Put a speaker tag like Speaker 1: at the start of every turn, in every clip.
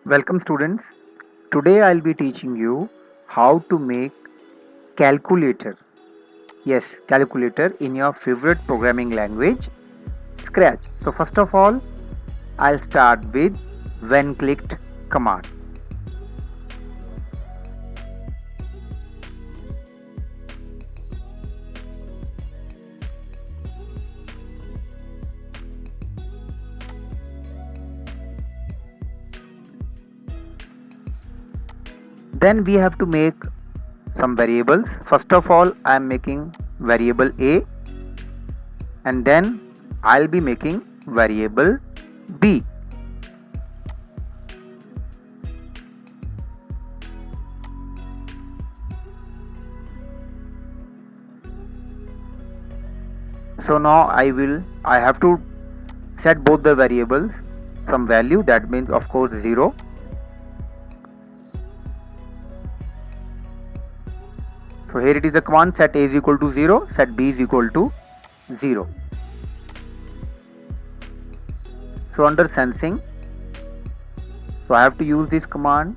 Speaker 1: Welcome students. Today I'll be teaching you how to make calculator. Yes, calculator in your favorite programming language, Scratch. So first of all, I'll start with when clicked command. Then we have to make some variables. First of all, I am making variable A, and then I'll be making variable B. So now I have to set both the variables some value, that means of course 0. So here it is the command set A is equal to 0, set B is equal to 0. So under sensing, so I have to use this command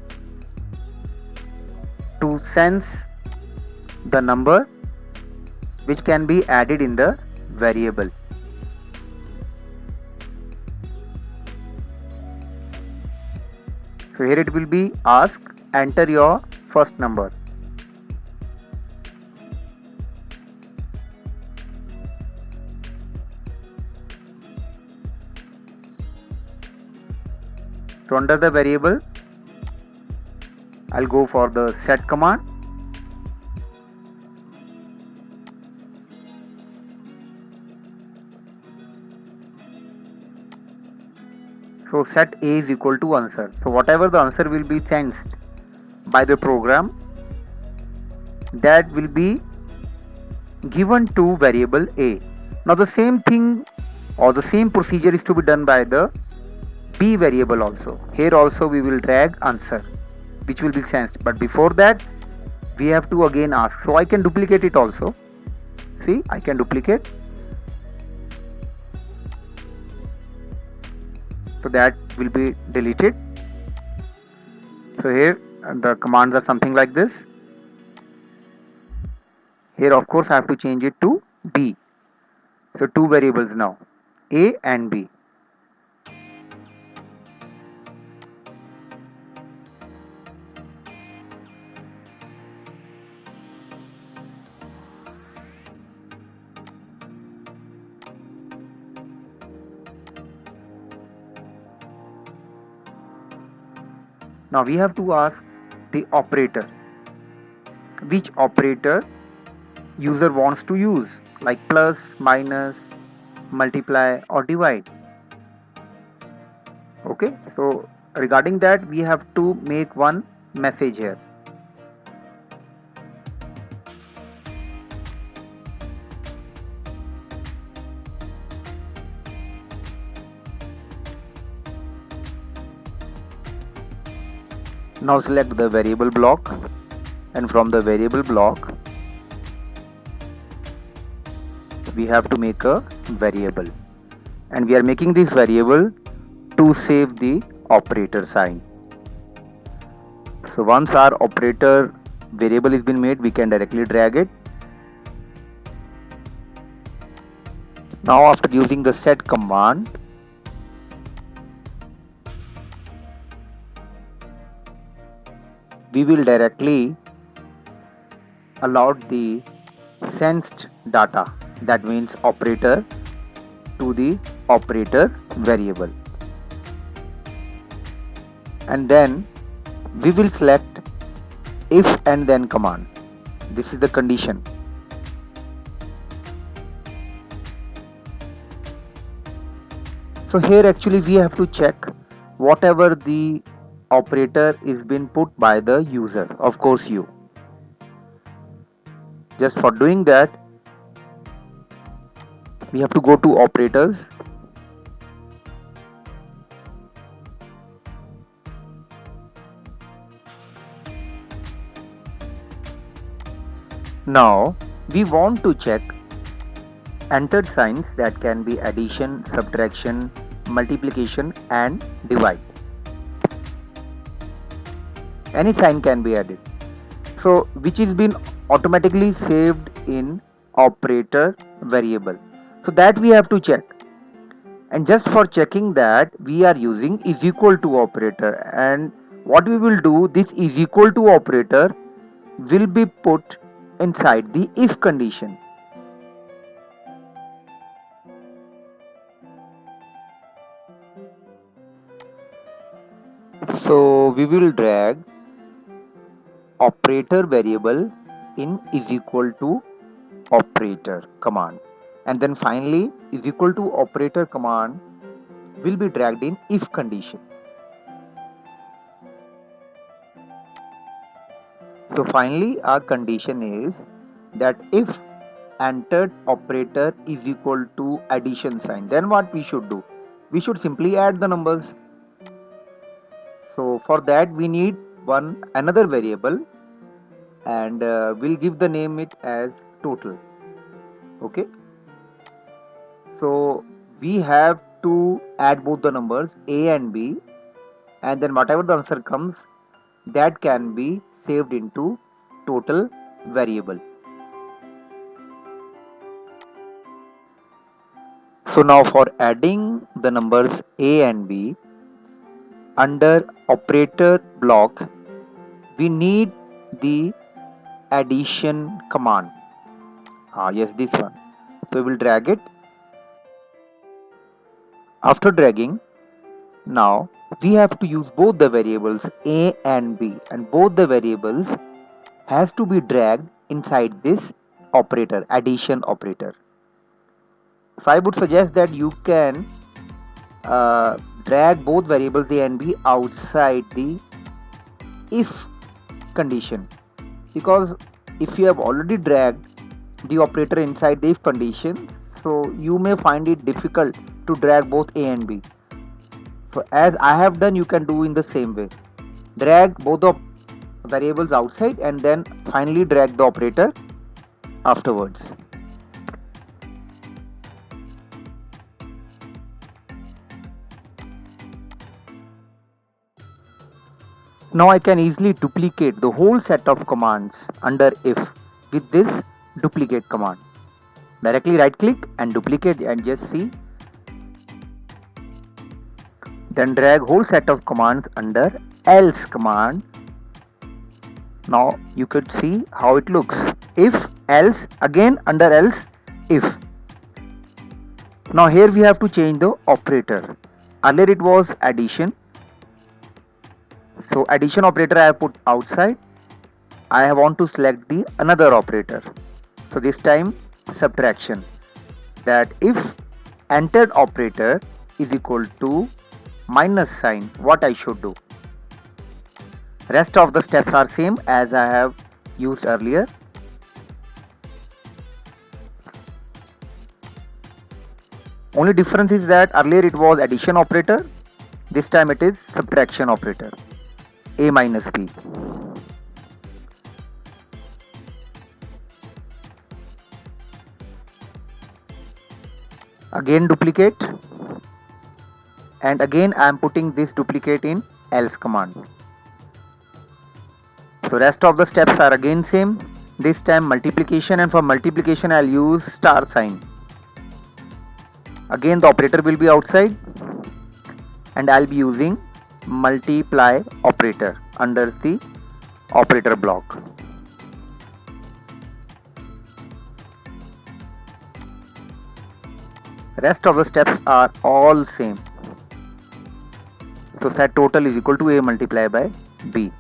Speaker 1: to sense the number which can be added in the variable. So here it will be ask enter your first number. So under the variable, I'll go for the set command. So set A is equal to answer. So whatever the answer will be sensed by the program, that will be given to variable A. Now the same thing or the same procedure is to be done by the B variable also. Here also we will drag answer which will be sensed, but before that we have to again ask. So I can duplicate it also. See, I can duplicate. So that will be deleted. So here the commands are something like this. Here of course I have to change it to B. So two variables now, A and B. Now we have to ask the operator, which operator user wants to use, like plus, minus, multiply or divide. Okay, so regarding that we have to make one message here. Now select the variable block, and from the variable block we have to make a variable, and we are making this variable to save the operator sign. So once our operator variable is been made, we can directly drag it. Now after using the set command, we will directly allot the sensed data, that means operator, to the operator variable, and then we will select if and then command. This is the condition. So here actually we have to check whatever the operator is been put by the user, of course you. Just for doing that, we have to go to operators. Now we want to check entered signs, that can be addition, subtraction, multiplication and divide. any sign can be added. So which is been automatically saved in operator variable. So that we have to check. And just for checking that, we are using is equal to operator, and what we will do, this is equal to operator will be put inside the if condition. So we will drag operator variable in is equal to operator command, and then finally is equal to operator command will be dragged in if condition. So finally our condition is that if entered operator is equal to addition sign, then what we should do, we should simply add the numbers. So for that we need one another variable, and we'll give the name it as total. Okay, so we have to add both the numbers a and b, and then whatever the answer comes, that can be saved into total variable. So now for adding the numbers a and b under operator block, we need the addition command. Yes, this one. So we will drag it. After dragging, now we have to use both the variables a and b, and both the variables has to be dragged inside this operator, addition operator. So I would suggest that you can drag both variables a and b outside the if condition, because if you have already dragged the operator inside the if condition, so you may find it difficult to drag both a and b. So as I have done, you can do in the same way. Drag both the variables outside and then finally drag the operator afterwards. Now I can easily duplicate the whole set of commands under if with this duplicate command. Directly right click and duplicate and just see. Then drag whole set of commands under else command. Now you could see how it looks. If, else, again under else, if. Now here we have to change the operator. Earlier it was addition. So addition operator I have put outside. I want to select the another operator. So this time subtraction. That if entered operator is equal to minus sign, what I should do. Rest of the steps are same as I have used earlier. Only difference is that earlier it was addition operator, this time it is subtraction operator, a minus b. Again duplicate, and again I am putting this duplicate in else command. So rest of the steps are again same, this time multiplication, and for multiplication I'll use star sign. Again the operator will be outside and I'll be using multiply operator under the operator block. Rest of the steps are all same. So set total is equal to a multiplied by b.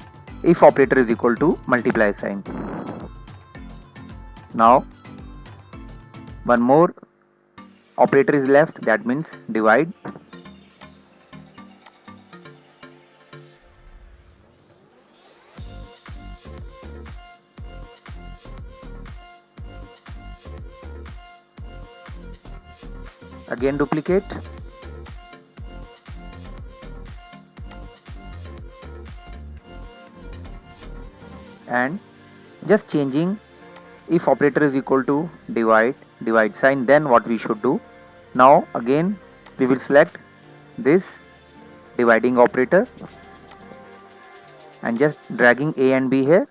Speaker 1: If operator is equal to multiply sign. Now one more operator is left, that means divide. Again duplicate. And just changing if operator is equal to divide sign, then what we should do. Now again we will select this dividing operator and just dragging A and B here,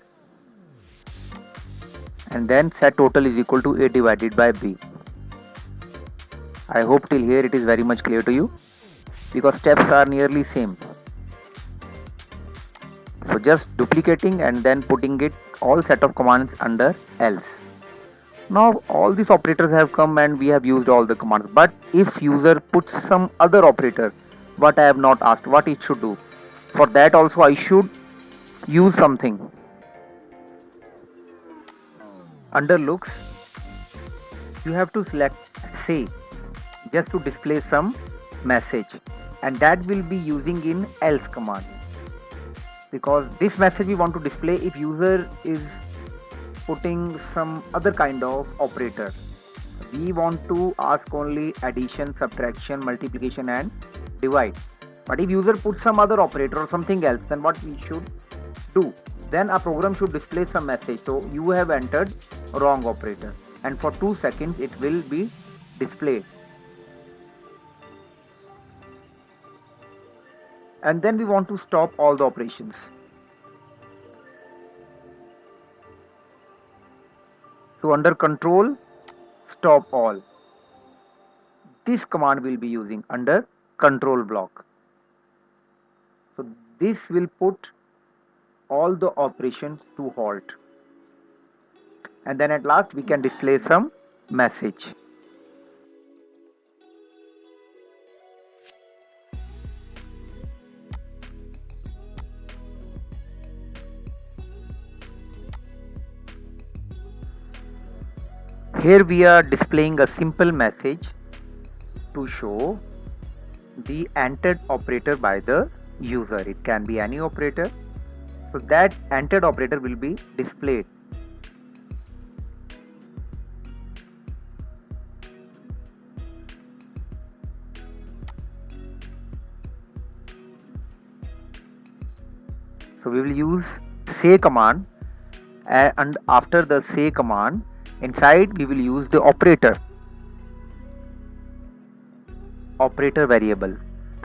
Speaker 1: and then set total is equal to A divided by B. I hope till here it is very much clear to you, because steps are nearly same. So just duplicating and then putting it all set of commands under else. Now all these operators have come and we have used all the commands, but if user puts some other operator what I have not asked, what it should do, for that also I should use something. Under looks you have to select say just to display some message, and that will be using in else command, because this message we want to display if user is putting some other kind of operator. We want to ask only addition, subtraction, multiplication and divide, but if user puts some other operator or something else, then what we should do, then our program should display some message. So you have entered wrong operator, and for 2 seconds it will be displayed, and then we want to stop all the operations. So under control stop all, this command will be using under control block. So this will put all the operations to halt, and then at last we can display some message. Here we are displaying a simple message to show the entered operator by the user. It can be any operator, so that entered operator will be displayed. So we will use say command, and after the say command inside we will use the operator variable.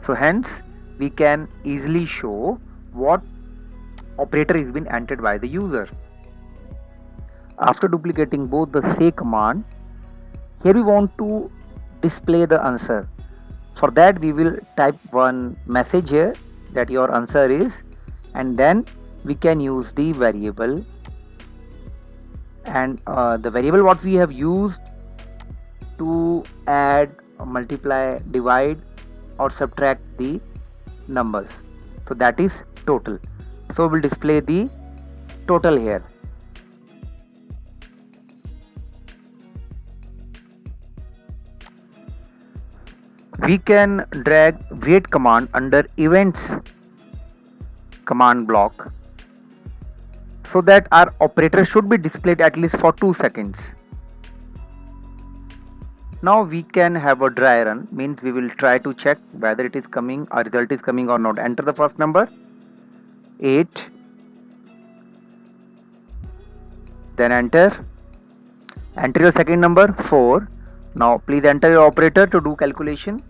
Speaker 1: So hence we can easily show what operator is been entered by the user. After duplicating both the say command, here we want to display the answer. For that we will type one message here that your answer is, and then we can use the variable, and the variable what we have used to add, multiply, divide or subtract the numbers, so that is total. So we will display the total here. We can drag wait command under events command block, so that our operator should be displayed at least for 2 seconds. Now we can have a dry run, means we will try to check whether it is coming, our result is coming or not. Enter the first number 8, then enter your second number 4. Now please enter your operator to do calculation,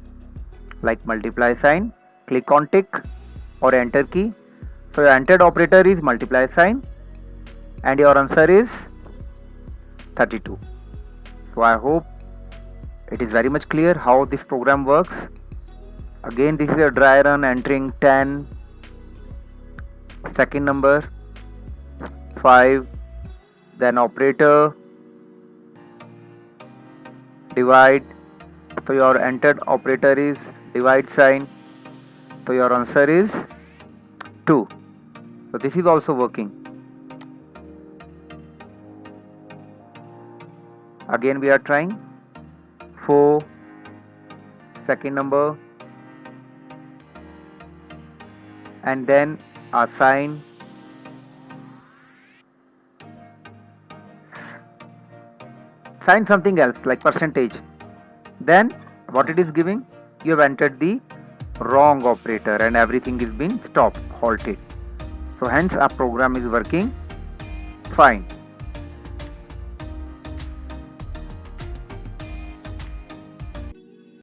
Speaker 1: like multiply sign, click on tick or enter key. So your entered operator is multiply sign and your answer is 32. So I hope it is very much clear how this program works. Again, this is a dry run, entering 10, second number 5, then operator, divide. So your entered operator is divide sign, so your answer is 2. So this is also working. Again we are trying 4, second number, and then a sign, something else like percentage. Then what it is giving, you have entered the wrong operator and everything is being stopped, halted. So hence our program is working fine.